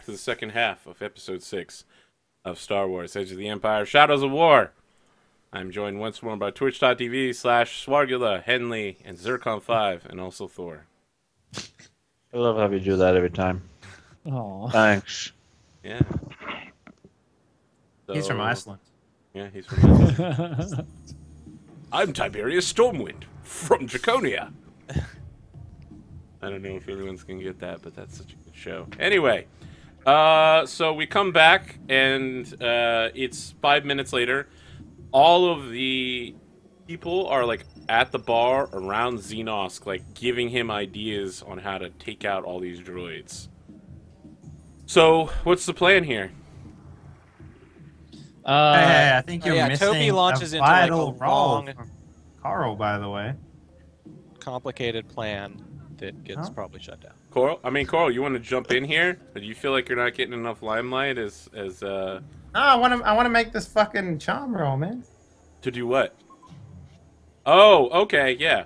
back to the second half of Episode 6 of Star Wars Edge of the Empire Shadows of War. I'm joined once more by twitch.tv/Swargula, Henley, and Zircon5, and also Thor. I love how you do that every time. Aww. Thanks. Yeah. He's from Iceland. Yeah, he's from Iceland. I'm Tiberius Stormwind, from Draconia. I don't know if everyone's gonna get that, but that's such a good show. Anyway, so we come back, and it's 5 minutes later. All of the people are like at the bar around Xenos, like giving him ideas on how to take out all these droids. So, what's the plan here? Hey, I think you're missing Toby launches a into like a vital long, role from Carl, by the way. complicated plan that gets probably shut down. Coral, you want to jump in here? Or do you feel like you're not getting enough limelight No, I want to make this fucking charm roll, man. to do what? Oh, okay, yeah.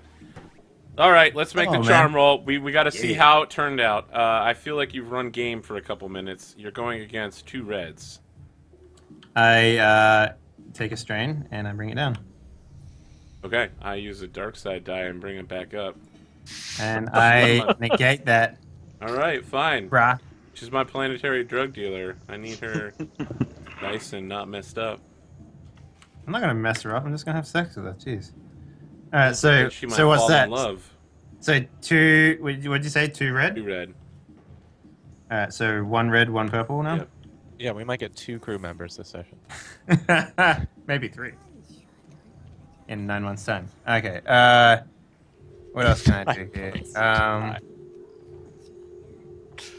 All right, let's make the charm roll. We got to see how it turned out. I feel like you've run game for a couple minutes. You're going against 2 reds. I take a strain and I bring it down. Okay, I use a dark side die and bring it back up. And I negate that. All right, fine. Brah. She's my planetary drug dealer. I need her nice and not messed up. I'm not gonna mess her up. I'm just gonna have sex with her. Jeez. All right. So She might so what's fall that? in love. So 2. What'd you say? 2 red. 2 red. All right. So 1 red, 1 purple now. Yep. Yeah, we might get 2 crew members this session. Maybe 3. In 9 months' time. Okay. What else can I do here? All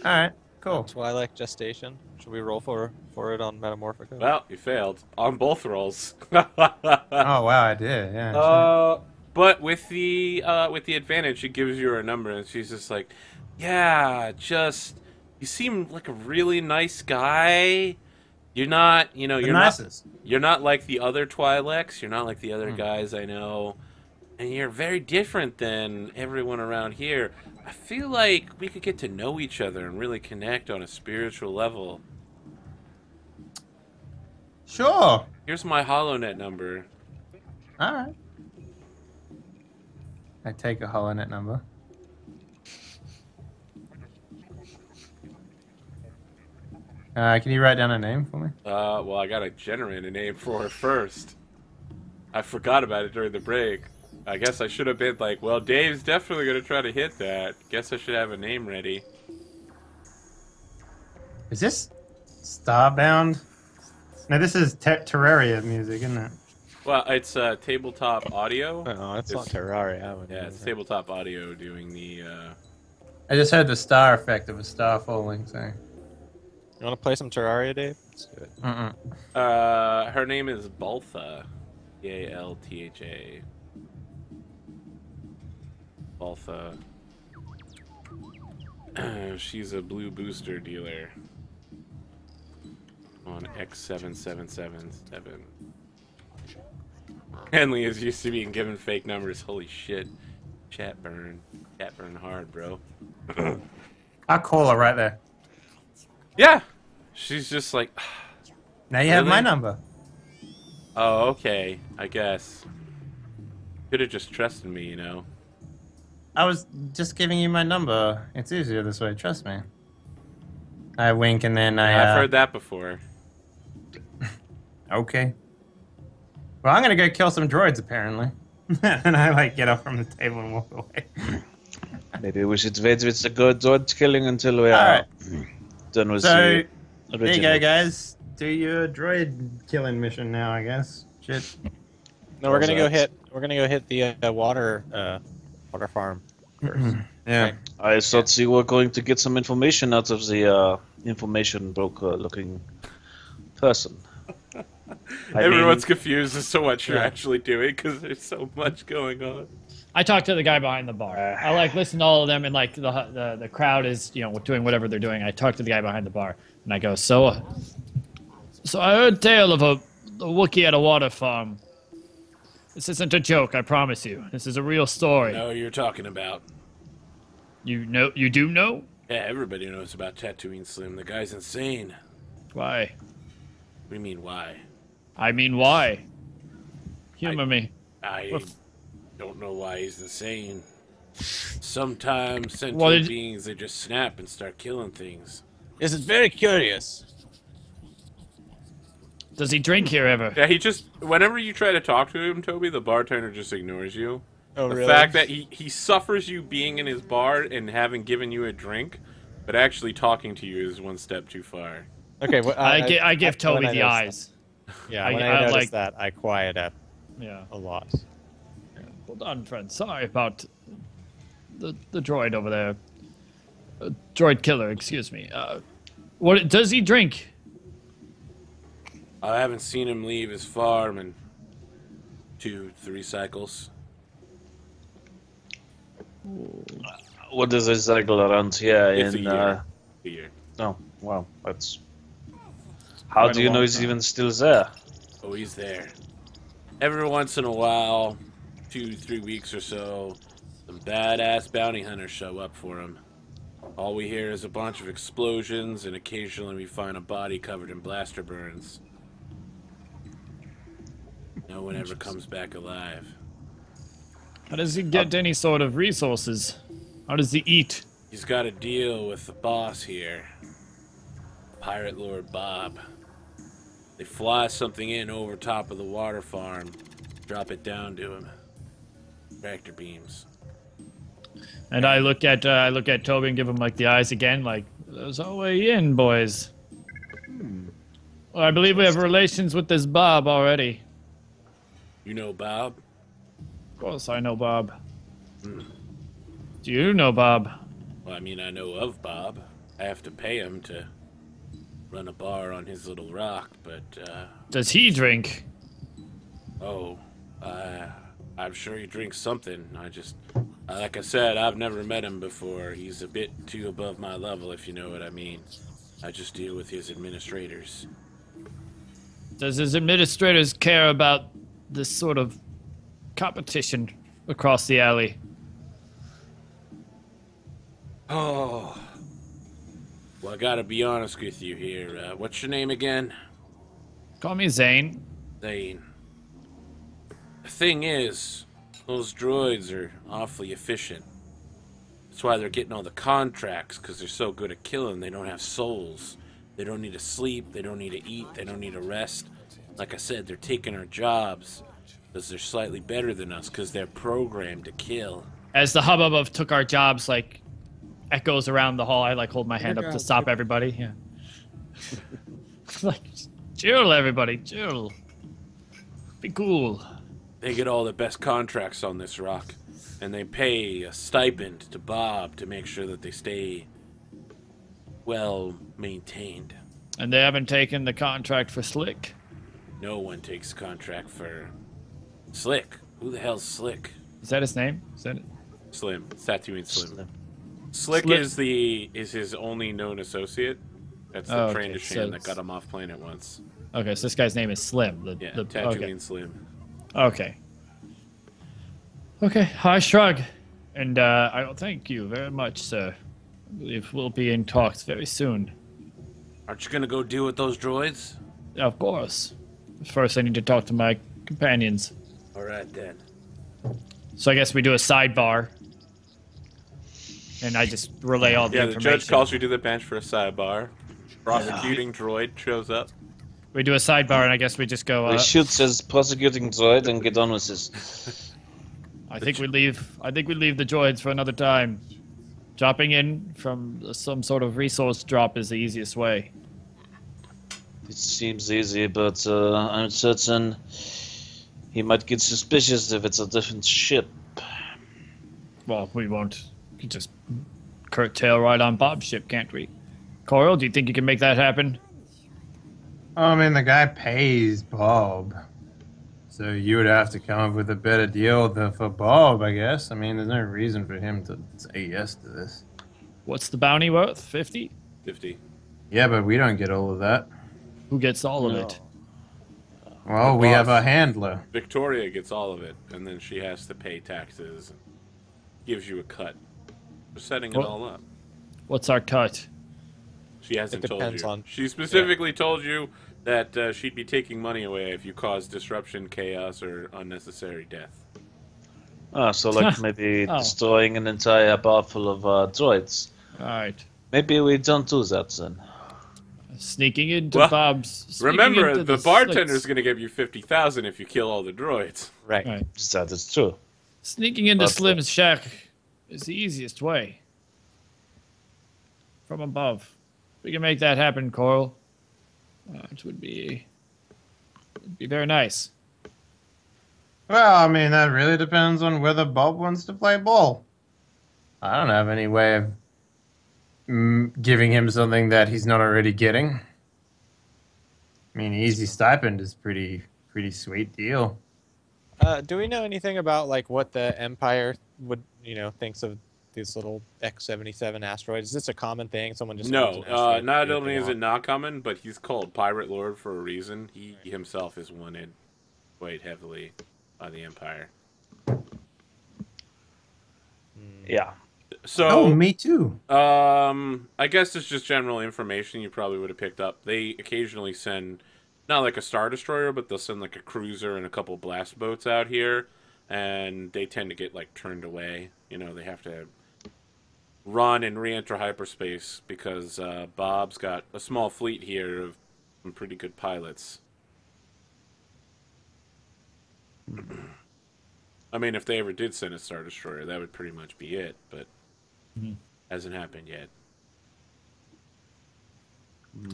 right. Cool. Twi'lek gestation. Should we roll for it on Metamorphica? Well, you failed on both rolls. Oh wow, I did. Yeah. But with the advantage, it gives you her number, and she's just like, yeah, just you seem like a really nice guy. You're not, you're not like the other Twi'leks. You're not like the other guys I know, and you're very different than everyone around here. I feel like we could get to know each other and really connect on a spiritual level. Sure. Here's my HoloNet number. All right. I take a HoloNet number. Can you write down a name for me? Well, I gotta generate a name for her first. I forgot about it during the break. I guess I should have been like, well, Dave's definitely gonna try to hit that. Guess I should have a name ready. Is this Starbound? No, this is Terraria music, isn't it? Well, it's tabletop audio. No, it's not Terraria. Yeah, it's tabletop audio doing the. I just heard the star effect of a star falling, so. You want to play some Terraria, Dave? Let's do it. Her name is Baltha. Baltha. Baltha. She's a blue booster dealer on X7777. Henley is used to being given fake numbers. Holy shit. Chat burn hard, bro. I'll call her right there. Yeah. She's just like... Now you have my number. Oh, okay. I guess. Could have just trusted me, you know. I was just giving you my number. It's easier this way, trust me. I wink and then I've heard that before. Okay. Well, I'm gonna go kill some droids, apparently. And I, like, get up from the table and walk away. Maybe we should wait with the good droid killing until we are done with the original. There you go, guys. Do your droid killing mission now, I guess. Shit. No, we're gonna go hit the water farm first. Yeah. Right. I thought you were going to get some information out of the information broker-looking person. Everyone's confused as to what you're actually doing because there's so much going on. I talk to the guy behind the bar. I like listen to all of them, and like the crowd is doing whatever they're doing. I talk to the guy behind the bar, and I go, so I heard a tale of a Wookiee at a water farm. This isn't a joke, I promise you. This is a real story. I know who you're talking about. You do know? Yeah, everybody knows about Tatooine Slim. The guy's insane. Why? What do you mean, why? I mean, why? Humor me. I don't know why he's insane. Sometimes sentient Well, beings, they just snap and start killing things. This is very curious. Does he drink here ever? Yeah, he just, whenever you try to talk to him, Toby, the bartender just ignores you. Oh, The really? fact that he suffers you being in his bar and having given you a drink, but actually talking to you is one step too far. Okay, well, I give when Toby I the notice eyes. that- Yeah, I- when I I notice like- that, I quiet up Yeah. a lot. Hold on, friend. Sorry about the droid over there. Droid killer, excuse me. What does he drink? I haven't seen him leave his farm in 2-3 cycles. What is a cycle around here It's in? a year. Oh, wow, that's. How Quite do a you know long he's time. even still there? Oh, he's there. Every once in a while, 2-3 weeks or so, some badass bounty hunters show up for him. All we hear is a bunch of explosions, and occasionally we find a body covered in blaster burns. No one ever comes back alive. How does he get any sort of resources? How does he eat? He's got a deal with the boss here, Pirate Lord Bob. They fly something in over top of the water farm, drop it down to him. Tractor beams. And I look at Toby and give him like the eyes again, like there's our way in, boys. Well, I believe we have relations with this Bob already. You know Bob? Of course, I know Bob. Do you know Bob? Well, I mean, I know of Bob. I have to pay him to run a bar on his little rock, but, Does he drink? I'm sure he drinks something. Like I said, I've never met him before. He's a bit too above my level, if you know what I mean. I just deal with his administrators. Does his administrators care about this sort of competition across the alley? Oh. Well, I gotta be honest with you here. What's your name again? Call me Zane. Zane. The thing is, those droids are awfully efficient. That's why they're getting all the contracts, because they're so good at killing. They don't have souls. They don't need to sleep. They don't need to eat. They don't need to rest. Like I said, they're taking our jobs because they're slightly better than us, because they're programmed to kill. As the hubbub of took our jobs like echoes around the hall, I like hold my hand up to stop everybody. Yeah. Like, chill, everybody, chill. Be cool. They get all the best contracts on this rock, and they pay a stipend to Bob to make sure that they stay well maintained. And they haven't taken the contract for Slick. No one takes contract for Slick. Who the hell's Slick? Is that his name? Is that it? Slim. It's Tatooine Slim. Slick Slick. is his only known associate. That's the Oh, train to okay, Shan so that got him off planet once. Okay, so this guy's name is Slim. Yeah, The Tatooine Slim. Okay. Okay, I shrug. And I will thank you very much, sir. I believe we'll be in talks very soon. Aren't you gonna go deal with those droids? Of course. First, I need to talk to my companions. All right then. So I guess we do a sidebar. And I just relay all the Yeah, the information. judge calls you to the bench for a sidebar. Prosecuting droid shows up. We do a sidebar, and I guess we just go. We shoot says prosecuting droid and get on with this. I think we leave. I think we leave the droids for another time. Dropping in from some sort of resource drop is the easiest way. It seems easy, but I'm certain he might get suspicious if it's a different ship. Well, we won't. We can just curtail right on Bob's ship, can't we? Coral, do you think you can make that happen? I mean, the guy pays Bob. So you would have to come up with a better deal for Bob, I guess. I mean, there's no reason for him to say yes to this. What's the bounty worth? 50? 50. Yeah, but we don't get all of that. Who gets all of it? Well, The we have boss. a handler. Victoria gets all of it, and then she has to pay taxes. Gives you a cut for setting it What? all up. What's our cut? She hasn't It told depends you. on- She specifically told you that she'd be taking money away if you cause disruption, chaos, or unnecessary death. Ah, so like maybe Oh. destroying an entire bar full of droids. All right. Maybe we don't do that then. Sneaking into Well, Bob's. Sneaking Remember, into the slits. bartender's going to give you 50,000 if you kill all the droids. Right. Right. That is true. Sneaking into But, Slim's shack is the easiest way. From above. We can make that happen, Coral. It would be very nice. Well, I mean, that really depends on whether Bob wants to play ball. I don't have any way of giving him something that he's not already getting. I mean, easy stipend is pretty sweet deal. Do we know anything about like what the Empire would, thinks of these little X-77 asteroids? Is this a common thing? Someone just owns No, an asteroid not and only they is it want- not common, but he's called Pirate Lord for a reason. He himself is wanted quite heavily by the Empire. Yeah. So, Oh, me too. I guess it's just general information you probably would have picked up. They occasionally send, not like a Star Destroyer, but they'll send like a cruiser and a couple blast boats out here, and they tend to get like turned away. They have to run and re-enter hyperspace because Bob's got a small fleet here of some pretty good pilots. I mean, if they ever did send a Star Destroyer, that would pretty much be it, but hasn't happened yet.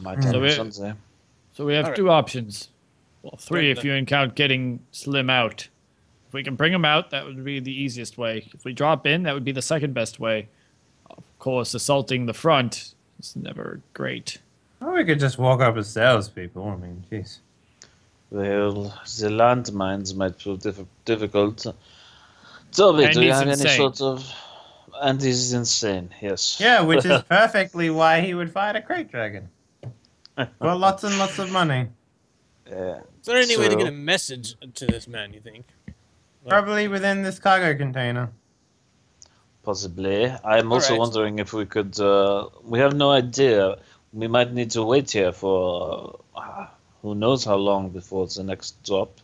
Might So happen we- someday. So we have Alright. two options. Well, three Good. if you count getting Slim out. If we can bring him out, that would be the easiest way. If we drop in, that would be the second best way. Of course, assaulting the front is never great. Or we could just walk up as salespeople. I mean, jeez. Well, the landmines might prove difficult. Toby, do you Andy's have any insane. sort of... Andy's insane, yes. Yeah, which is perfectly why he would fight a crate dragon. For lots and lots of money. Yeah. Is there any way to So- get a message to this man, you think? Probably within this cargo container. Possibly. I'm also Alright. wondering if we could... we have no idea. We might need to wait here for... who knows how long before the next drop.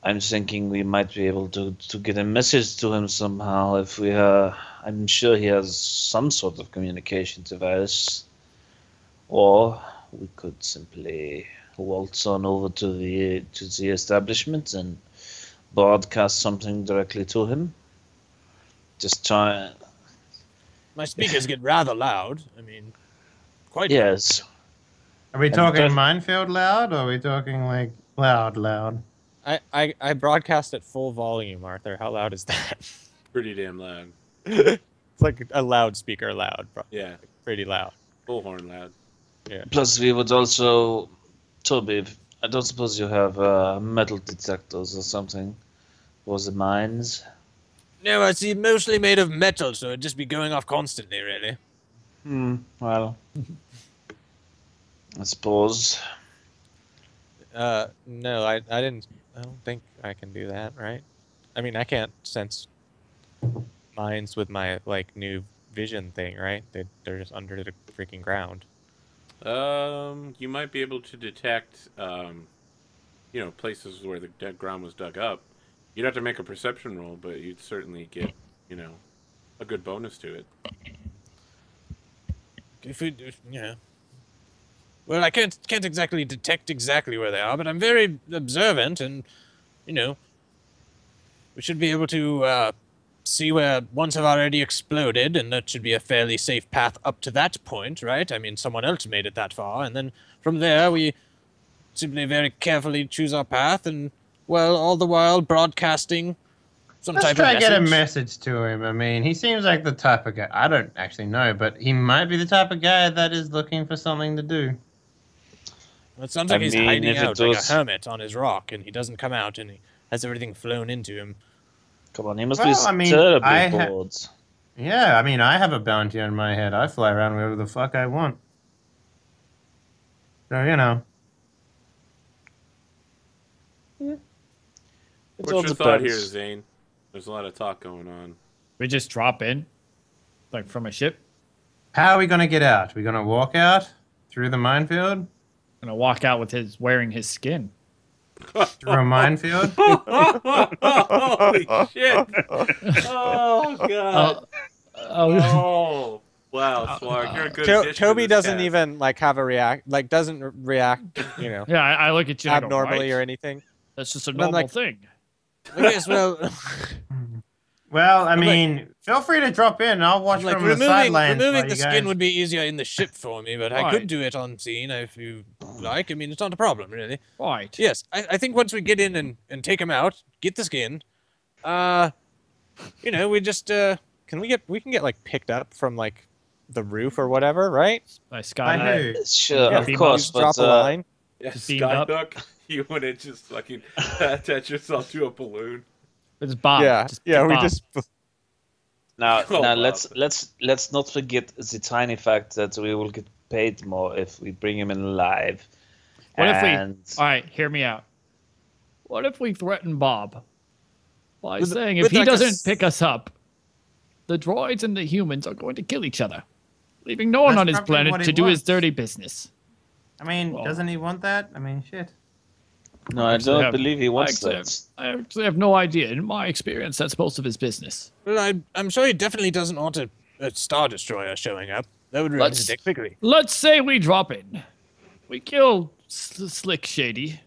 I'm thinking we might be able to get a message to him somehow if we... I'm sure he has some sort of communication device. Or we could simply waltz on over to the establishment and broadcast something directly to him. Just try... My speakers get rather loud. I mean, quite Yes. Are we And talking then- minefield loud, or are we talking like loud? I broadcast at full volume, Arthur. How loud is that? Pretty damn loud. It's like a loudspeaker loud. Yeah, Pretty loud. bullhorn loud. Plus, we would also... Toby, I don't suppose you have metal detectors or something for the mines? No, I see mostly made of metal, so it'd just be going off constantly, really. Well... I suppose. No, I didn't. I don't think I can do that, right? I mean, I can't sense mines with my like new vision thing, right? They're just under the freaking ground. You might be able to detect, places where the dead ground was dug up. You'd have to make a perception roll, but you'd certainly get, a good bonus to it. If we, well, I can't exactly detect exactly where they are, but I'm very observant, and we should be able to see where ones have already exploded, and that should be a fairly safe path up to that point, right? I mean, someone else made it that far, and then from there we simply very carefully choose our path, and well, all the while broadcasting some Let's type try of to get a message. message to him. I mean, he seems like the type of guy. I don't actually know, but he might be the type of guy that is looking for something to do. It sounds like I he's mean, hiding if it out like a was- hermit on his rock, and he doesn't come out, and he has everything flown into him. Come on, he must Well, be I mean, terribly I bored. Yeah, I mean, I have a bounty on my head. I fly around wherever the fuck I want. So, It all What's your thought here, depends. Zane? There's a lot of talk going on. We just drop in, like from a ship. How are we going to get out? We're going to walk out through the minefield? Gonna walk out with wearing his skin. Through a minefield? Holy shit! Oh god! Oh wow, Swark, you're a good addition to Toby this doesn't cast. even like have a doesn't react, you know, Yeah, I look at you and I go, abnormally right? or anything. That's just a And I'm normal like- thing. Yes, well, Well, I I'm like- mean, feel free to drop in. I'll watch Like from the sidelines. removing while the you skin guys- would be easier in the ship for me, but I Right. could do it on scene if you like. I mean, it's not a problem, really. Right. Yes, I think once we get in and take him out, get the skin, you know, we just we can get like picked up from like the roof or whatever, right? By I Skylight. knew. Sure, Yeah, of beam course, Just but drop a line. Yeah, Just beamed up. Skyhook. You want to just fucking attach yourself to a balloon? It's Bob. Yeah, Just yeah, get we Bob. just now, Oh, now wow. let's not forget the tiny fact that we will get paid more if we bring him in alive. What if we? And All right, hear me out. What if we threaten Bob by With- saying if with he like a doesn't s- pick us up, the droids and the humans are going to kill each other, leaving no one That's on his probably planet what he to do his wants. dirty business. I mean, Well- doesn't he want that? I mean, shit. no, I actually don't have- believe he wants that. I actually have no idea. In my experience, that's most of his business. Well, I'm sure he definitely doesn't want a Star Destroyer showing up. That would ruin Let's- his dick quickly. Let's say we drop in. We kill Slick Shady.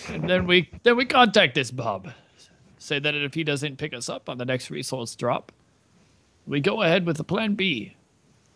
And then we contact this Bob. Say that if he doesn't pick us up on the next resource drop, we go ahead with the plan B.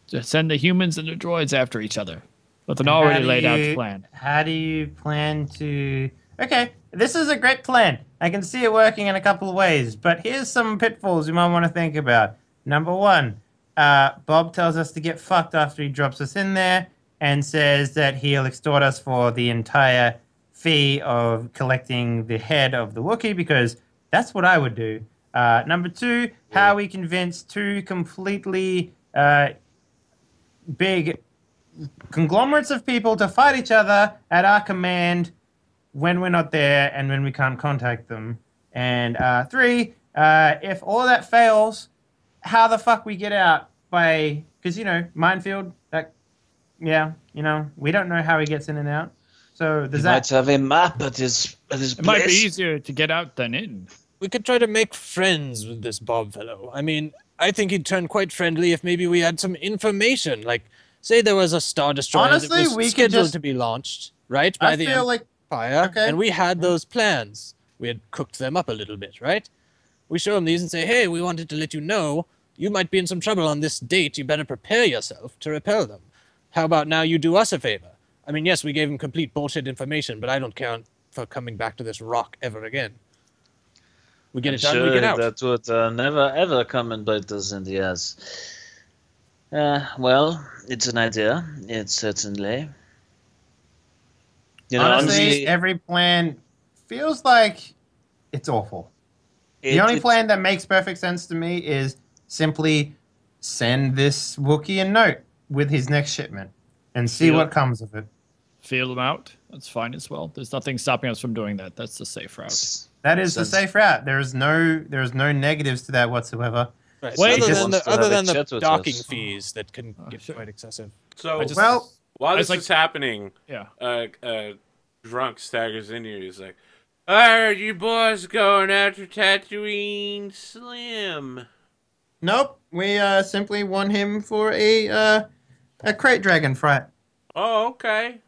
To send the humans and the droids after each other. With an How already do laid out you- plan. How do you plan to... Okay, this is a great plan. I can see it working in a couple of ways, but here's some pitfalls you might want to think about. Number one, Bob tells us to get fucked after he drops us in there and says that he'll extort us for the entire fee of collecting the head of the Wookiee, because that's what I would do. Number two, how we convince two completely big conglomerates of people to fight each other at our command when we're not there and when we can't contact them. And three, if all that fails, how the fuck we get out by... Because, you know, minefield, that... Yeah, you know, we don't know how he gets in and out. So He there's might that. have a map at his It might be place. easier to get out than in. We could try to make friends with this Bob fellow. I mean, I think he'd turn quite friendly if maybe we had some information. Like, say there was a Star Destroyer Honestly, that was we could scheduled just- to be launched, right, by I the feel like... Empire, Okay. and we had those plans. We had cooked them up a little bit, right? We show him these and say, hey, we wanted to let you know you might be in some trouble on this date. You better prepare yourself to repel them. How about now you do us a favor? I mean, yes, we gave him complete bullshit information, but I don't count for coming back to this rock ever again. We get it done, we Sure, get out. that would never ever come and bite us in the ass. Well, it's an idea. It's certainly. You know, honestly, every plan feels like it's awful. The it- only it- plan that makes perfect sense to me is simply send this Wookiee a note with his next shipment and see Yeah. what comes of it. Feel them out. That's fine as well. There's nothing stopping us from doing that. That's the safe route. That is the Sense. safe route. There's no negatives to that whatsoever. Right, Wait, so he other just than wants the, to other have a than the chat with docking us. fees that can get sure. quite excessive. So I just- Well, while I this was is happening, Yeah. drunk staggers in here. He's like, "I heard you boys going after Tatooine Slim." nope. We simply want him for a crate dragon fight. Oh, okay.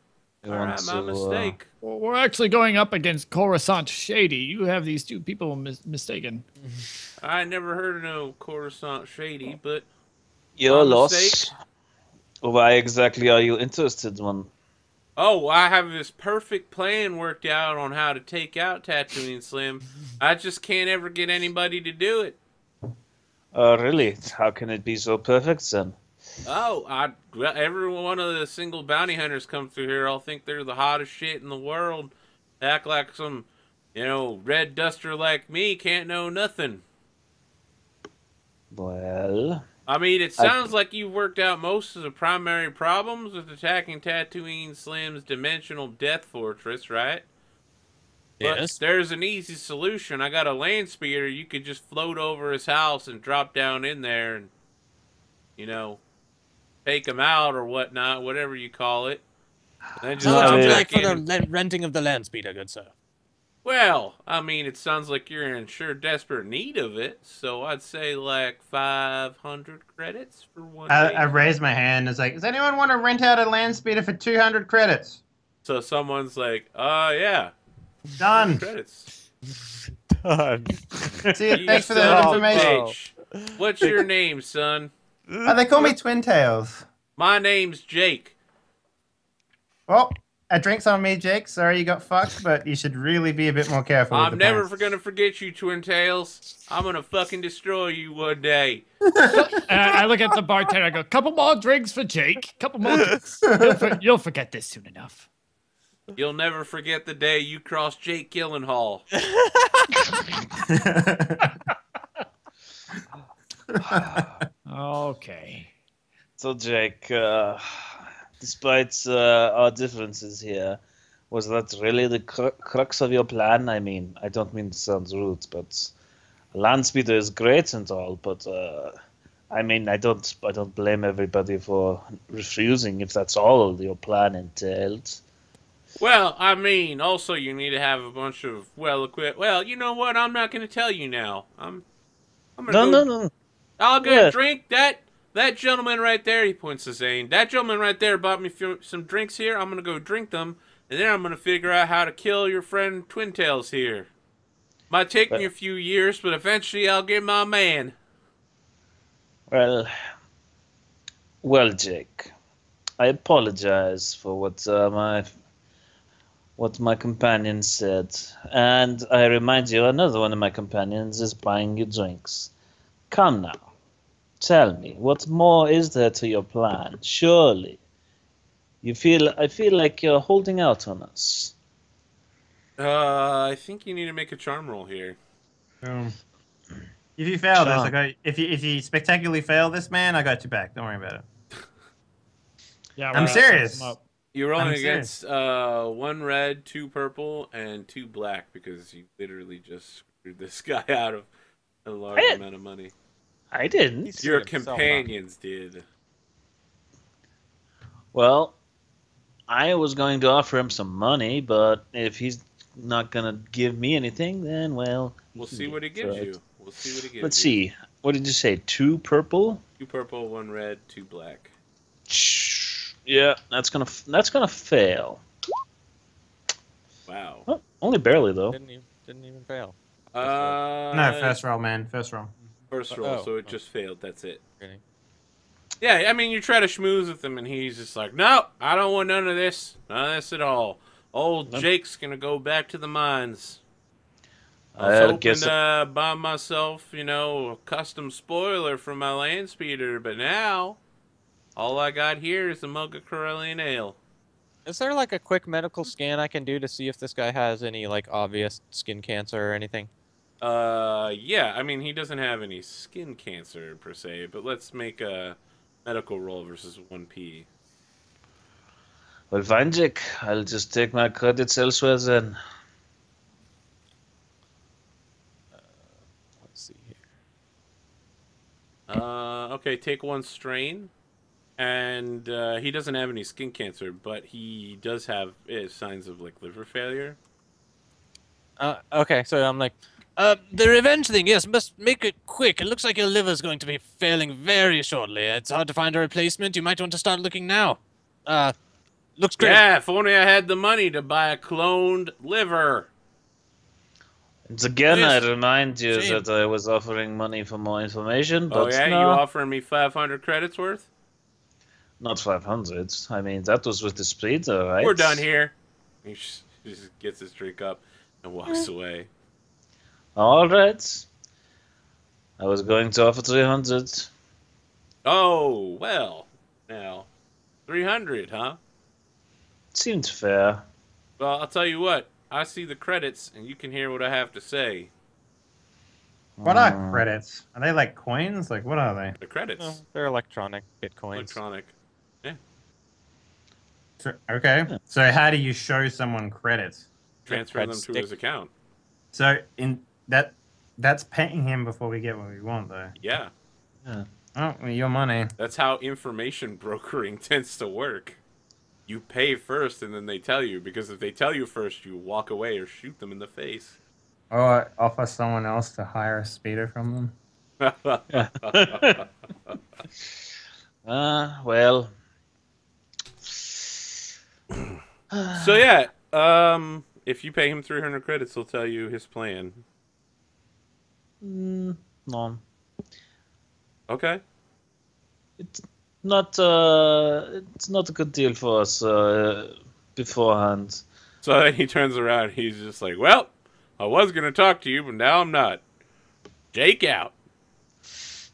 he All right, wants my to, mistake. Well, we're actually going up against Coruscant Shady. You have these two people mistaken. I never heard of no Coruscant Shady, but Your my loss. mistake. Why exactly are you interested, one? Oh, I have this perfect plan worked out on how to take out Tatooine Slim. I just can't ever get anybody to do it. Really? How can it be so perfect then? Oh, well, every one of the single bounty hunters come through here. I'll think they're the hottest shit in the world. Act like some, red duster like me can't know nothing. Well, I mean, it sounds like you've worked out most of the primary problems with attacking Tatooine Slim's dimensional death fortress, right? But Yes. there's an easy solution. I got a land speeder. You could just float over his house and drop down in there and you know, take them out or whatnot, whatever you call it. And then just How much jump would you back like for in. the renting of the land speeder, good sir? Well, I mean, it sounds like you're in sure desperate need of it, so I'd say like 500 credits for one day. I raise my hand. It's like, does anyone want to rent out a land speeder for 200 credits? So someone's like, yeah, Done. credits. Done. See you. You Thanks for the son of a information. bitch. What's your name, son? They call me Twin Tails. My name's Jake. Well, a drink's on me, Jake. Sorry you got fucked, but you should really be a bit more careful. I'm with the never pants. gonna forget you, Twin Tails. I'm gonna fucking destroy you one day. And I look at the bartender. I go, couple more drinks for Jake. Couple more drinks. You'll forget this soon enough. You'll never forget the day you crossed Jake Gyllenhaal. Okay. So, Jake, despite our differences here, was that really the crux of your plan? I mean, I don't mean to sound rude, but land speeder is great and all, but I mean, I don't blame everybody for refusing if that's all your plan entailed. Well, I mean, also you need to have a bunch of well-equipped. Well, you know what? I'm not gonna tell you now. I'm gonna No. I'll go Yeah. drink that gentleman right there. He points to Zane. That gentleman right there bought me some drinks here. I'm gonna go drink them, and then I'm gonna figure out how to kill your friend Twin Tails here. Might take me a few years, but eventually I'll get my man. Well, Jake, I apologize for what my companion said, and I remind you, another one of my companions is buying you drinks. Come now, tell me, what more is there to your plan? Surely, I feel like you're holding out on us. I think you need to make a charm roll here. If you fail this, Sean. if you spectacularly fail this, man, I got you back. Don't worry about it. Yeah, I'm serious. You're rolling I'm against 1 red, 2 purple, and 2 black because you literally just screwed this guy out of a large amount of money. I didn't. He's Your screwed himself, companions did. Well, I was going to offer him some money, but if he's not gonna give me anything, then well, We'll see what he gives you. We'll see what he gives Let's you. see. What did you say? 2 purple? 2 purple, 1 red, 2 black. Yeah, that's gonna fail. Wow. Oh, only barely though. Didn't even fail. No, first roll, man. First roll. First roll, Oh, so it just failed. That's it. Really? Yeah, I mean, you try to schmooze with him, and he's just like, no, I don't want none of this. None of this at all. Old Jake's gonna go back to the mines. I was hoping guess to buy myself, you know, a custom spoiler for my land speeder, but now all I got here is a mug of Corellian ale. Is there like a quick medical scan I can do to see if this guy has any like obvious skin cancer or anything? Yeah, I mean, he doesn't have any skin cancer per se, but let's make a medical roll versus 1P. Well, fine, Jake. I'll just take my credits elsewhere then. Let's see here. Okay, take 1 strain. And he doesn't have any skin cancer, but he does have signs of like liver failure. Okay, so I'm like, the revenge thing, yes, must make it quick. It looks like your liver's going to be failing very shortly. It's hard to find a replacement. You might want to start looking now. Looks great. Yeah, if only I had the money to buy a cloned liver. And again, Yes. I remind you Shame. that I was offering money for more information, Oh but yeah, no, you offering me 500 credits worth? not 500. I mean, that was with the splitter, right? We're done here. He just gets his drink up and walks away. All right. I was going to offer 300. Oh, well. Now, 300, huh? Seemed fair. Well, I'll tell you what. I see the credits, and you can hear what I have to say. What are credits? Are they like coins? Like, what are they? The credits. No, they're electronic bitcoins. Electronic. Okay. So how do you show someone credits? Transfer Cred them to stick. his account. So in that's paying him before we get what we want, though. Yeah. Oh, well, your money. That's how information brokering tends to work. You pay first and then they tell you, because if they tell you first, you walk away or shoot them in the face. Or offer someone else to hire a speeder from them. Well. So yeah, if you pay him 300 credits, he'll tell you his plan. No. Okay. It's not a good deal for us beforehand. So then he turns around and he's just like, well, I was going to talk to you, but now I'm not. Jake out.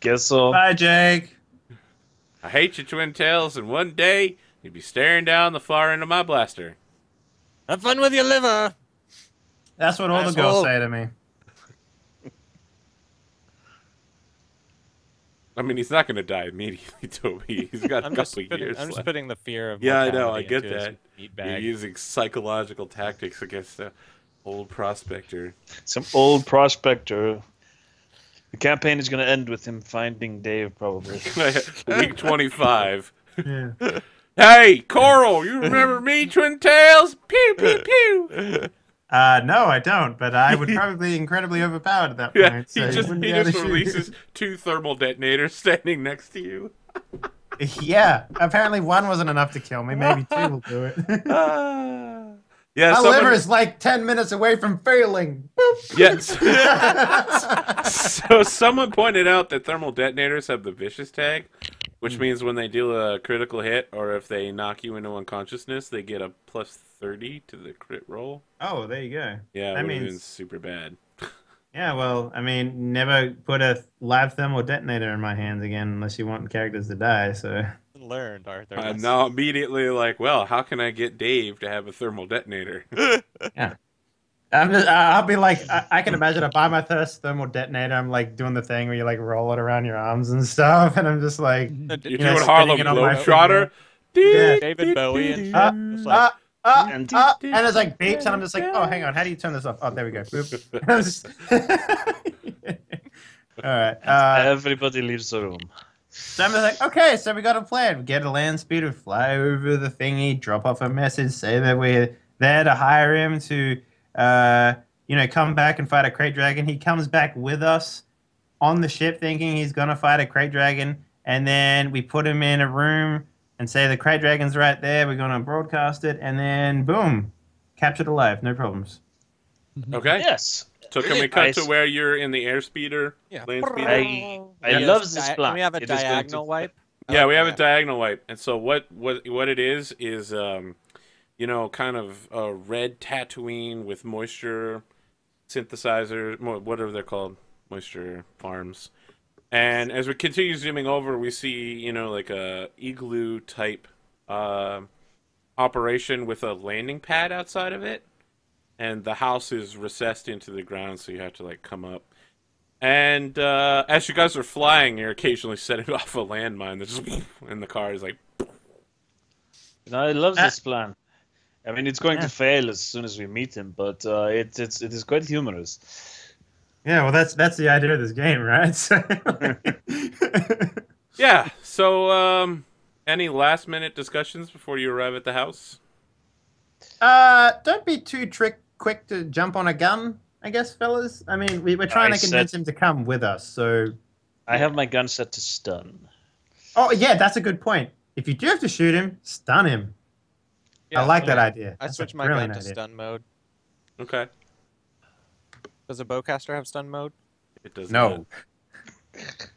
Guess so. Bye, Jake. I hate you, Twin Tails, and one day you'd be staring down the far end of my blaster. Have fun with your liver. That's what all the girls say to me. I mean, he's not going to die immediately, Toby. He's got a couple years I'm just left. putting the fear of Yeah, I know. I mortality get into his that. meat You're bag. using psychological tactics against the old prospector. Some old prospector. The campaign is going to end with him finding Dave, probably. Week 25. Yeah. Hey, Coral, you remember me, Twin Tails? Pew, pew, pew. No, I don't, but I would probably be incredibly overpowered at that point. Yeah, So he just wouldn't be able to shoot. releases 2 thermal detonators standing next to you. Yeah, apparently one wasn't enough to kill me. Maybe 2 will do it. Yeah, My liver is like 10 minutes away from failing. Boop. Yes. So someone pointed out that thermal detonators have the vicious tag, which means when they deal a critical hit or if they knock you into unconsciousness, they get a plus 30 to the crit roll. Oh, there you go. Yeah, That would have means- been super bad. Yeah, well, I mean, never put a live thermal detonator in my hands again unless you want characters to die, so... Learned, Arthur. I'm now immediately like, well, how can I get Dave to have a thermal detonator? Yeah. I'll be like, I can imagine I buy my first thermal detonator, I'm like doing the thing where you like roll it around your arms and stuff, and I'm just like... You're You know, doing spinning Harlem it on my Globetrotter. Yeah. David Bowie and shit. It's Uh, like, and it's like beeps, and I'm just like, oh, hang on, how do you turn this off? Oh, there we go. Boop. And I'm just... All right. Everybody leaves the room. So I'm just like, okay, so we got a plan. We get a land speeder, fly over the thingy, drop off a message, say that we're there to hire him to, come back and fight a crate dragon. He comes back with us on the ship thinking he's going to fight a crate dragon. And then we put him in a room and say the crate dragon's right there. We're going to broadcast it. And then, boom, captured alive. No problems. Okay. Yes. So can we cut Nice. to where you're in the airspeeder? yeah. Land speeder? I Yes. love this plan. Can we have a It is going to- diagonal wipe? I Yeah, like we have a that. diagonal wipe. And so what it is kind of a red Tatooine with moisture synthesizer, whatever they're called, moisture farms. And as we continue zooming over, we see, like a igloo type operation with a landing pad outside of it. And the house is recessed into the ground, so you have to like come up. And as you guys are flying, you're occasionally setting off a landmine that just and the car is like. I love this plan. I mean, it's going to fail as soon as we meet him, but it is quite humorous. Yeah, well, that's the idea of this game, right? So... Yeah. So, any last minute discussions before you arrive at the house? Don't be too quick to jump on a gun, I guess, fellas. I mean, we're trying to convince him to come with us, so... I have my gun set to stun. Oh, yeah, that's a good point. If you do have to shoot him, stun him. Yeah, I like that yeah. idea. I That's a switched my gun brilliant to idea. stun mode. Okay. Does a bowcaster have stun mode? It does No. not.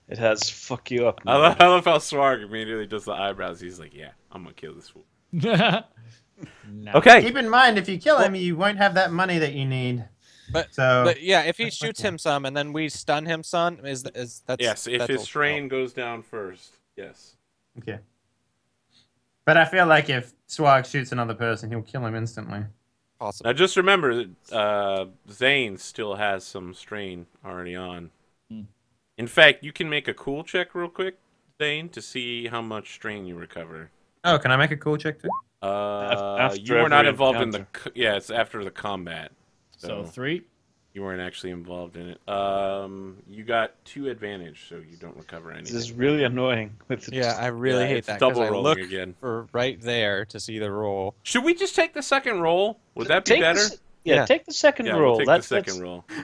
It has fuck you up. I love how Swarg immediately does the eyebrows. He's like, "Yeah, I'm gonna kill this fool." No. Okay. Keep in mind, if you kill him, you won't have that money that you need. But So... yeah, if he shoots him some and then we stun him some, is that's Yes, if that's his all- strain goes down first. Yes. Okay. But I feel like if Swag shoots another person, he'll kill him instantly. possible. Now just remember that Zane still has some strain already on. In fact, you can make a cool check real quick, Zane, to see how much strain you recover. Oh, can I make a cool check too? After You were not every involved in the... encounter. Yeah, it's after the combat. So 3. You weren't actually involved in it. You got 2 advantage, so you don't recover anything. This is really annoying. With the Yeah, I really Yeah, hate it's that because double I rolling look again. for right there to see the roll. Should we just take the second roll? Would that be Take better? Yeah, take the second Yeah, roll. we'll take the second roll. They're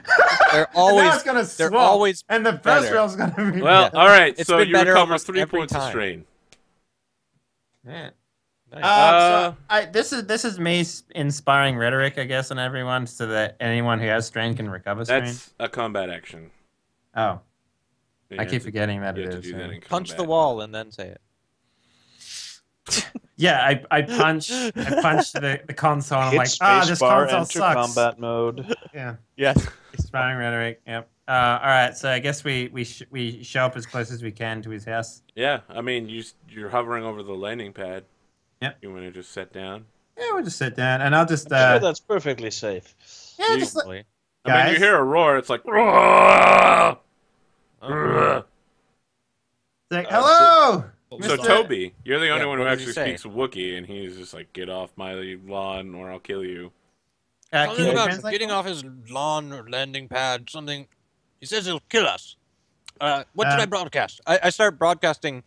And now always it's gonna they're swap, always and the first better. roll's gonna be Well, better. all right. It's So been you better recover almost 3 every points of time. strain. Yeah. Nice. This is me inspiring rhetoric, I guess, on everyone, so that anyone who has strain can recover strain. That's a combat action. Oh, You I have keep to- forgetting that You it have to is. do that Yeah. in Punch the combat. wall and then say it. Yeah, I punch the console. And I'm hit like, this spacebar, console enter sucks. combat mode. Yeah, Yes. inspiring rhetoric. Yep. All right, so I guess we show up as close as we can to his house. Yeah, I mean, you're hovering over the landing pad. Yep. You want to just sit down? Yeah, we'll just sit down, and I'll just I'm sure that's perfectly safe. yeah, You- just like, Probably. I mean, you guys. hear a roar. It's like, "Roar!" Oh. like hello. So Mr. Toby, you're the only Yeah, one who what does he actually say? speaks Wookiee, and he's just like, "Get off my lawn, or I'll kill you." Can Something you about translate getting that? off his lawn or landing pad. Something. He says he'll kill us. What should I broadcast? I start broadcasting.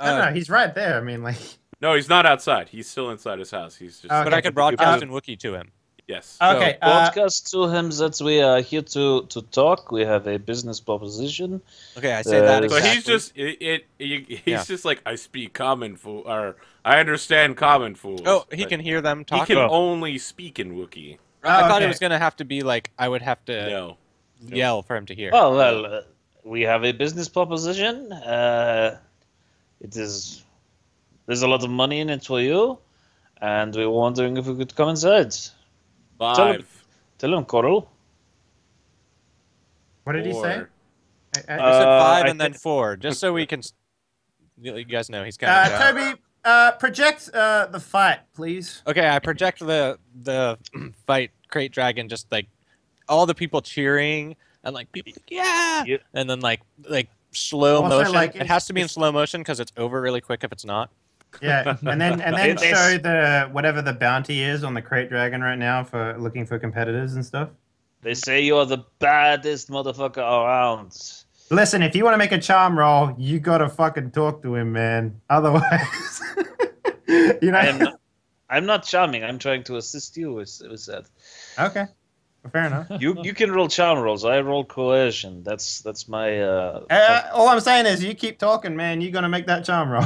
No, he's right there. I mean, like, No, he's not outside. He's still inside his house. He's just Okay. But I could broadcast in Wookiee to him. yes. okay. Broadcast to him that we are here to talk. We have a business proposition. Okay, I say that So exactly. he's just he's Yeah. just like, I speak common fool, or I understand common fools. Oh, he but can hear them He talking. can only speak in Wookiee. I thought okay. it was gonna have to be like I would have to No. yell for him to hear. Oh well, we have a business proposition. It is. There's a lot of money in it for you, and we're wondering if we could come inside. 5. Tell him, Coral. What did he say? 4. I said Uh, 5 I and then thi- 4, just so we can. You guys know he's counting down. Toby, project the fight, please. Okay, I project the fight crate dragon, just like all the people cheering and like people like, yeah, Yeah. and then like slow Also, motion. like, it has to be in slow motion because it's over really quick if it's not. Yeah, and then It's- show the whatever the bounty is on the crate dragon right now for looking for competitors and stuff. They say you're the baddest motherfucker around. Listen, if you want to make a charm roll, you gotta fucking talk to him, man. Otherwise, you know. I'm not charming. I'm trying to assist you with that. Okay, well, fair enough. You can roll charm rolls. I roll coercion. That's my. All I'm saying is, you keep talking, man. You're gonna make that charm roll.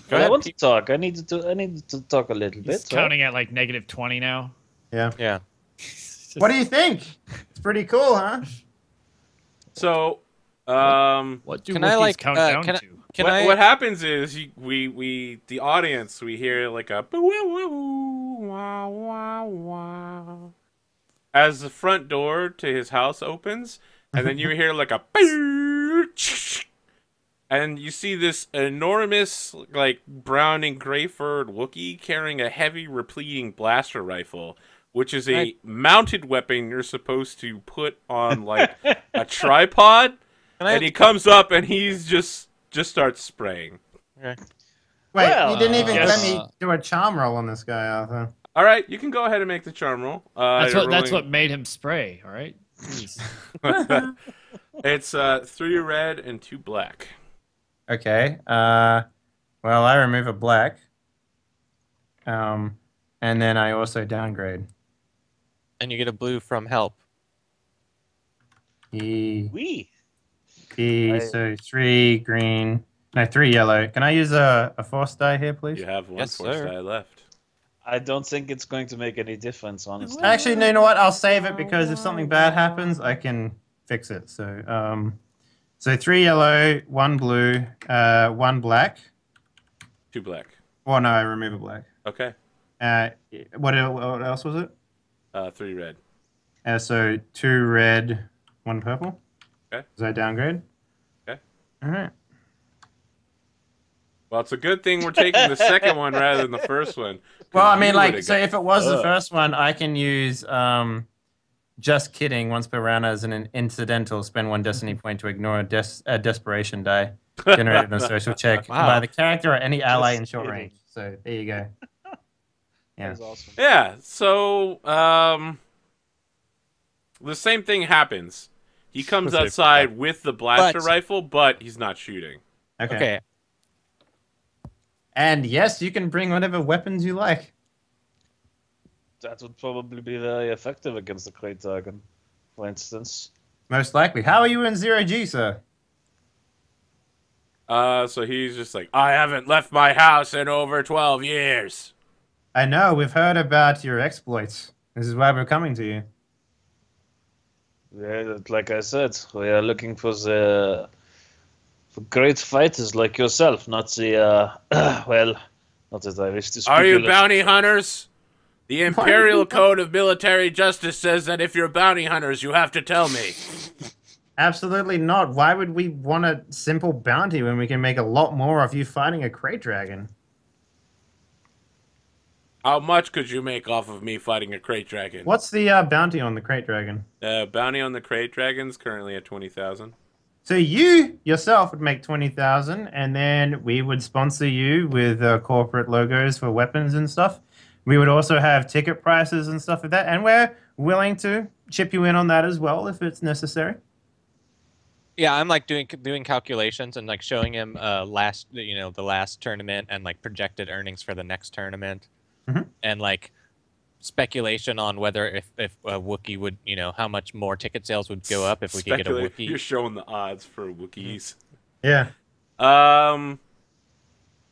Go I ahead, want to talk. I needed to talk a little He's bit. counting at like -20 now. Yeah. Yeah. What do you think? It's pretty cool, huh? So, What do Can I, Wookiees like, count can down I- to? what happens is we the audience, we hear like a boo woo woo wow wow wow as the front door to his house opens, and then you hear like a boo, and you see this enormous like brown and gray furred Wookiee carrying a heavy repleting blaster rifle, which is a mounted weapon you're supposed to put on like a tripod. And he comes up and he's just starts spraying. Okay. Wait, Well, you didn't even yes. let me do a charm roll on this guy, Arthur. All right, you can go ahead and make the charm roll. That's you're what rolling- made him spray. All right. Jeez. It's 3 red and 2 black. Okay. Well, I remove a black. And then I also downgrade. And you get a blue from help. We. So 3 green. No, 3 yellow. Can I use a force die here, please? You have one Yes, force sir. die left. I don't think it's going to make any difference, honestly. Actually, no, you know what? I'll save it because if something bad happens, I can fix it. So, 3 yellow, 1 blue, 1 black. 2 black. Oh no, I remove a black. Okay. What else was it? 3 red. So 2 red, 1 purple. Okay. Is that downgrade? Okay. All right. Well, it's a good thing we're taking the second one rather than the first one. 'cause Well, I you mean, like, would've so got- if it was the first one, I can use just kidding once per round as an incidental. Spend 1 destiny point to ignore a desperation die generated in a social check Wow. by the character or any ally in Just short kidding. range. So there you go. That Yeah. was awesome. Yeah. So, the same thing happens. He comes Specific outside that. with the blaster But- rifle, but he's not shooting. Okay. And yes, you can bring whatever weapons you like. That would probably be very effective against the Great Dragon, for instance. Most likely. How are you in 0G, sir? So he's just like, I haven't left my house in over 12 years. I know, we've heard about your exploits. This is why we're coming to you. Yeah, like I said, we are looking for for great fighters like yourself, not the well, not that I wish to speak. Are you ill- bounty hunters? The Imperial Code of Military Justice says that if you're bounty hunters, you have to tell me. Absolutely not. Why would we want a simple bounty when we can make a lot more of you fighting a crate dragon? How much could you make off of me fighting a crate dragon? What's the bounty on the crate dragon? Bounty on the crate dragon's currently at 20,000. So you yourself would make 20,000, and then we would sponsor you with corporate logos for weapons and stuff. We would also have ticket prices and stuff like that, and we're willing to chip you in on that as well if it's necessary. Yeah, I'm like doing calculations and like showing him the last tournament and like projected earnings for the next tournament, and like speculation on whether if a Wookiee would, how much more ticket sales would go up if we could get a Wookiee. You're showing the odds for Wookiees. Yeah.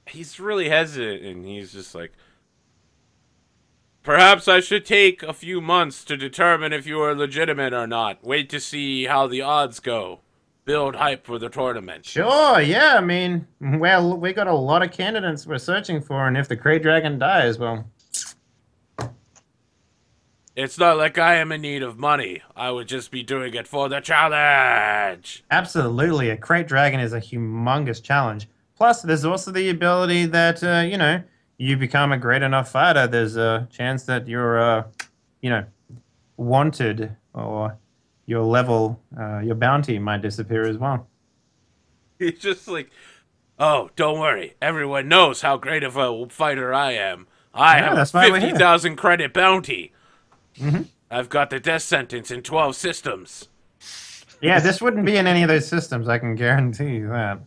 He's really hesitant, and he's just like, perhaps I should take a few months to determine if you are legitimate or not. Wait to see how the odds go. Build hype for the tournament. Sure, yeah, I mean, well, we got a lot of candidates we're searching for, and if the crate dragon dies, well... It's not like I am in need of money. I would just be doing it for the challenge. Absolutely, a crate dragon is a humongous challenge. Plus, there's also the ability that, you become a great enough fighter, there's a chance that you're, wanted, or your level, your bounty might disappear as well. He's just like, oh, don't worry. Everyone knows how great of a fighter I am. I have a that's why we're here. 50,000 credit bounty. I've got the death sentence in 12 systems. Yeah, this wouldn't be in any of those systems, I can guarantee you that.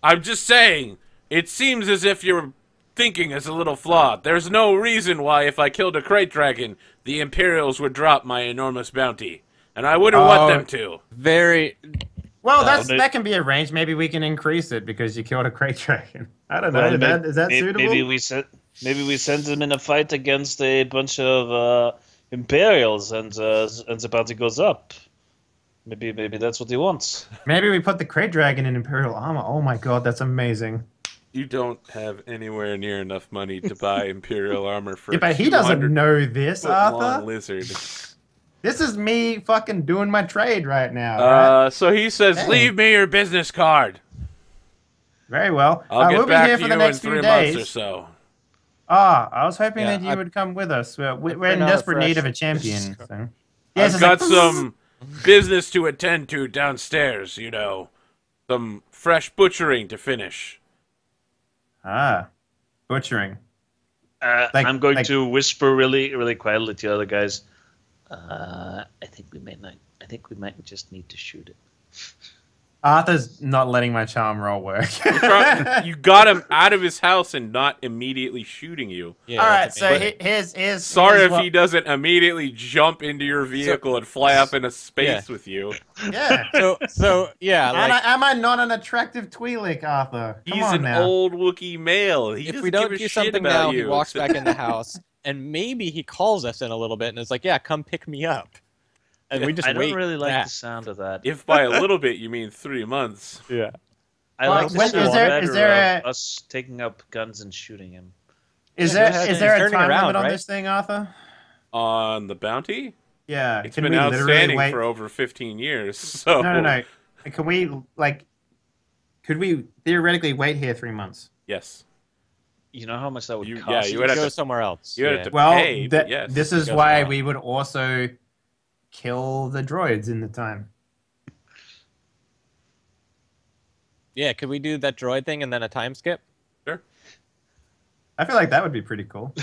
I'm just saying, it seems as if your thinking is a little flawed. There's no reason why if I killed a crate dragon, the Imperials would drop my enormous bounty. And I wouldn't want them to. Very. Well, that can be arranged. Maybe we can increase it because you killed a crate dragon. I don't know. Well, Is that suitable? Maybe we send them in a fight against a bunch of Imperials, and the party goes up. Maybe that's what he wants. Maybe we put the crate dragon in Imperial armor. Oh my god, that's amazing. You don't have anywhere near enough money to buy Imperial armor for Yeah, but he doesn't know this, Arthur. Lizard. This is me fucking doing my trade right now. Right? So he says, Dang. leave me your business card. Very well. I'll get we'll be back here to for you the next in 3 few months or days. so. I was hoping Yeah, that you would come with us. We're in been out desperate fresh. need of a champion. So. I've it's got like, some business to attend to downstairs, Some fresh butchering to finish. Butchering. I'm going to whisper really, really quietly to the other guys. I think we might just need to shoot it. Arthur's not letting my charm roll work. You got him out of his house and not immediately shooting you. Yeah, All right, that's so amazing. here's Sorry here's if what- he doesn't immediately jump into your vehicle and fly up into space with you. Yeah. So yeah, like Am I not an attractive Twi'lek, Arthur? Come He's on an now. old Wookiee male. He if doesn't we don't give a do shit something about now, you. he walks back in the house, and maybe he calls us in a little bit, and is like, "Yeah, come pick me up," and we just I wait. don't really like that. the sound of that. If by a little bit you mean 3 months. Yeah. I Well, like the when- sound is there- better is there of us taking up guns and shooting him. Is Yeah, there go ahead. is there He's a turning time around, limit on right? this thing, Arthur? On the bounty? Yeah. It's can been we literally outstanding wait? for over 15 years. So No. Can we could we theoretically wait here 3 months? Yes. You know how much that would You- cost? yeah, you would have Go to- somewhere else. you would yeah. have to Well, pay, but yes. this is goes why on. we would also kill the droids in the time. Yeah, could we do that droid thing and then a time skip? Sure. I feel like that would be pretty cool.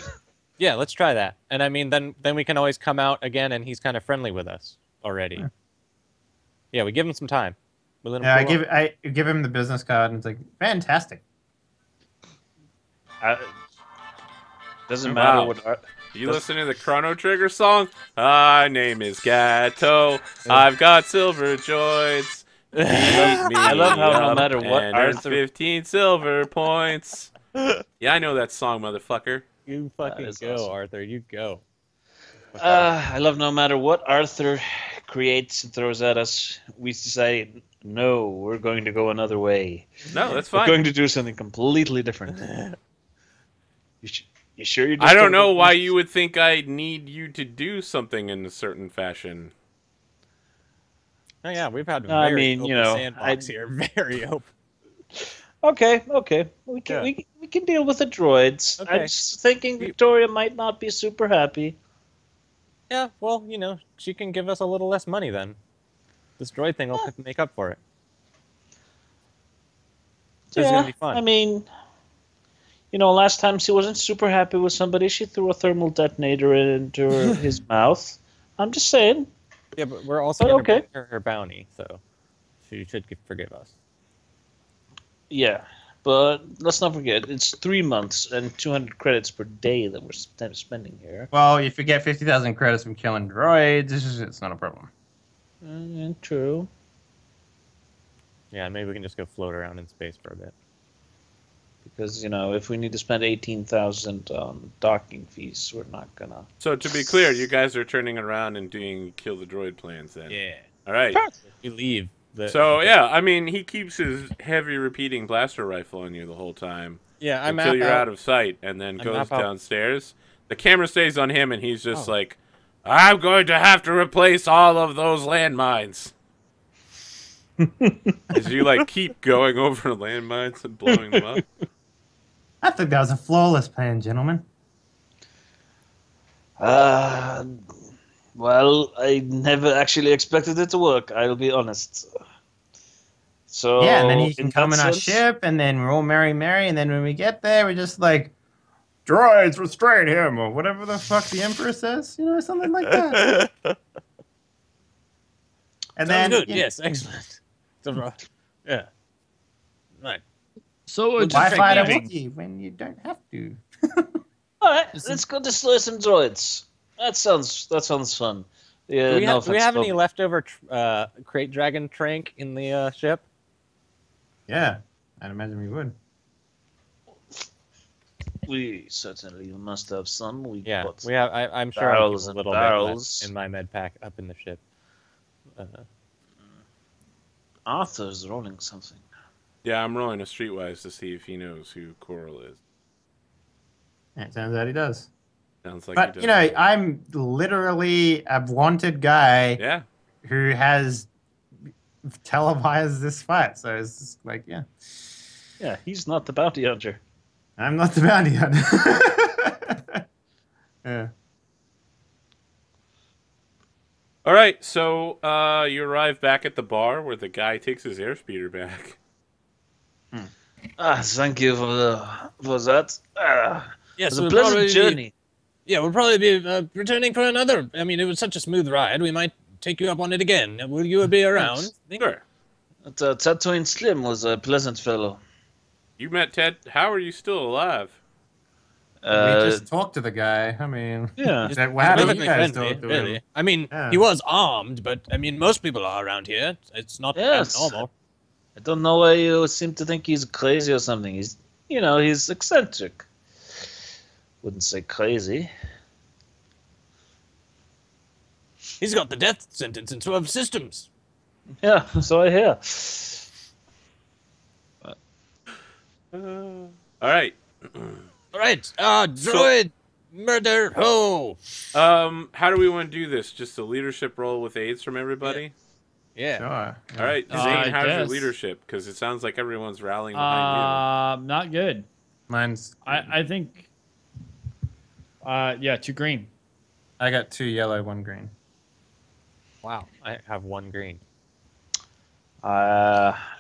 Yeah, let's try that. And I mean, then we can always come out again, and he's kind of friendly with us already. Yeah, we give him some time. We let him Yeah, cool off. I give him the business card, and it's like fantastic. Doesn't matter what. You listen to the Chrono Trigger song? My name is Gato. I've got silver droids. Beat me I love how no up matter what and earn Arthur- 15 silver points. Yeah, I know that song, motherfucker. You fucking is go, awesome. Arthur. You go. I love no matter what Arthur creates and throws at us, we decide, no, we're going to go another way. No, that's We're fine. going to do something completely different. You sure you're just I don't gonna know go why first? you would think I need you to do something in a certain fashion. Oh yeah, we've had a I very mean, open you know, sandbox here. Very open. Okay. We can Yeah. we can deal with the droids. Okay. I'm just thinking Victoria might not be super happy. Yeah, well, you know, she can give us a little less money then. This droid thing will make up for it. This is gonna be fun. I mean, you know, last time she wasn't super happy with somebody, she threw a thermal detonator into his mouth. I'm just saying. Yeah, but we're also But gonna okay. bring her bounty, so she should forgive us. Yeah, but let's not forget, it's 3 months and 200 credits per day that we're spending here. Well, if you get 50,000 credits from killing droids, it's not a problem. True. Yeah, maybe we can just go float around in space for a bit. Because, you know, if we need to spend 18,000 on docking fees, we're not gonna. So to be clear, you guys are turning around and doing kill the droid plans then. Yeah. All right. We leave. So yeah, I mean, he keeps his heavy repeating blaster rifle on you the whole time Yeah, I'm until you're out of sight, and then goes map out. downstairs. The camera stays on him, and he's just like, "I'm going to have to replace all of those landmines." As you like keep going over landmines and blowing them up. I think that was a flawless plan, gentlemen. Well, I never actually expected it to work, I'll be honest. So, Yeah, and then he can in come that in our sense- ship, and then we're all merry, and then when we get there, we're just like, droids, restrain him, or whatever the fuck the Emperor says, you know, something like that. And Sounds then, good. you know, Yes, excellent. So, yeah. Right. So why just fight a thinking- Wookiee when you don't have to? Alright, let's go destroy some droids. That sounds fun. Yeah, Do we, no have, do we offense, have any Toby. leftover crate dragon trank in the ship? Yeah, I'd imagine we would. We certainly must have some. We Yeah, got we have. I'm sure I keep barrels a and little barrels. bit left in my med pack up in the ship. Arthur's rolling something. Yeah, I'm rolling a streetwise to see if he knows who Coral is. Yeah, it turns out he does. Sounds like But, he does. you know, I'm literally a wanted guy Yeah. who has televised this fight, so it's just like, yeah. Yeah, he's not the bounty hunter. I'm not the bounty hunter. Yeah. All right, so you arrive back at the bar where the guy takes his airspeeder back. Thank you for that. It Yes, was a we'll pleasant probably journey. Yeah, we'll probably be returning for another. I mean, it was such a smooth ride. We might take you up on it again. Will you be around? Sure. Tatooine Slim was a pleasant fellow. You met Ted. How are you still alive? We Uh, just talked to the guy. I mean, yeah. how do you Perfectly guys friendly, talk to really. him? I mean, Yeah. he was armed, but I mean, most people are around here. It's not Yes. abnormal. I don't know why you seem to think he's crazy or something. He's eccentric. Wouldn't say crazy. He's got the death sentence in 12 systems. Yeah, so I hear. All right. All right, droid murder ho. How do we want to do this? Just a leadership role with aids from everybody? Yeah. Sure. All right, I Zane, how's your guess. leadership? Because it sounds like everyone's rallying behind Not good. Mine's. I think. Yeah, 2 green. I got 2 yellow, 1 green. Wow, I have 1 green.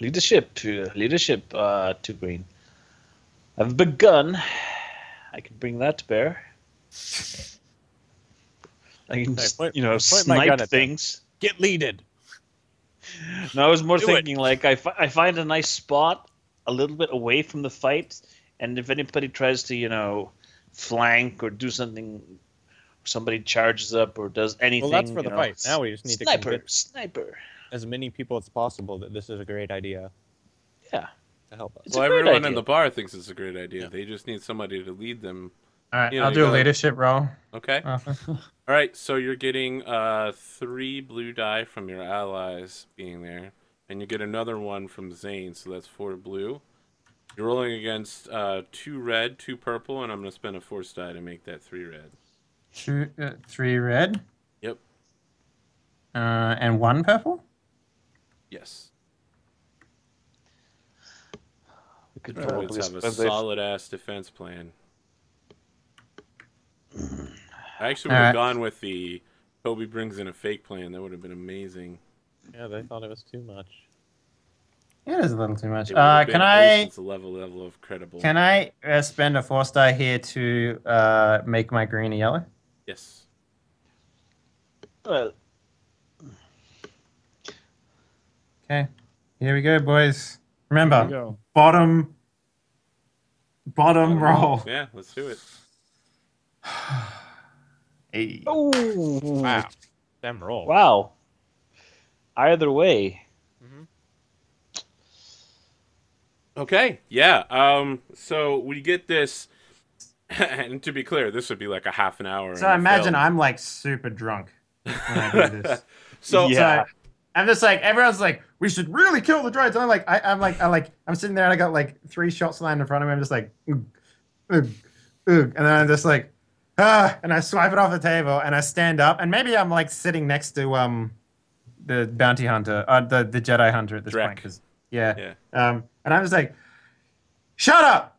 Leadership, 2 green. I have a big gun. I can bring that to bear. I can just, point- you know, point my gun snipe at them. things. Get leaded. No, I was more Do thinking like I find a nice spot a little bit away from the fight, and if anybody tries to, you know, flank or do something, somebody charges up or does anything. Well, that's for you the know, fight. Now we just need to sniper, convince sniper. as many people as possible that this is a great idea Yeah, to help us. it's Well, a great everyone idea. in the bar thinks it's a great idea. They just need somebody to lead them. All right, You know, I'll you do a gotta- leadership roll. Okay. Arthur. All right, so you're getting 3 blue die from your allies being there, and you get another one from Zane, so that's 4 blue. You're rolling against 2 red, 2 purple, and I'm going to spend a force die to make that 3 red. 3 red. Yep. And 1 purple. Yes. We could Always probably have a spend solid-ass defense plan. I actually would have Alright. gone with the Toby brings in a fake plan. That would have been amazing. Yeah, they thought it was too much. It is a little too much. It would have been Can I Ocean's level of credible. spend a force die here to make my green a yellow? Yes. Well, Okay. Here we go, boys. There Remember, we go. bottom roll. Yeah, let's do it. Hey. oh, Wow. Them rolls. wow. Either way, Okay, yeah. So we get this, and to be clear, this would be like a half an hour. So in I the imagine film. I'm like super drunk when I do this. So Yeah. So I'm just like everyone's like, we should really kill the droids. And I'm sitting there and I got like 3 shots lined in front of me. I'm just like, ugh, ugh, ugh. And then I'm just like, and I swipe it off the table and I stand up and maybe I'm like sitting next to the bounty hunter, the Jedi hunter at this Drek. point. 'Cause- yeah. Yeah. And I'm just like, shut up!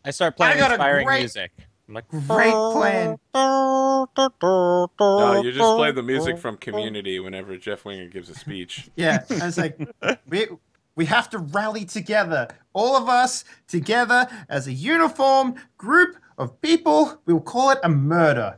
I start playing got a inspiring great- music. I'm like, Great plan. no, you just play the music from Community whenever Jeff Winger gives a speech. Yeah, and it's like we have to rally together, all of us together as a uniform group of people. We'll call it a murder.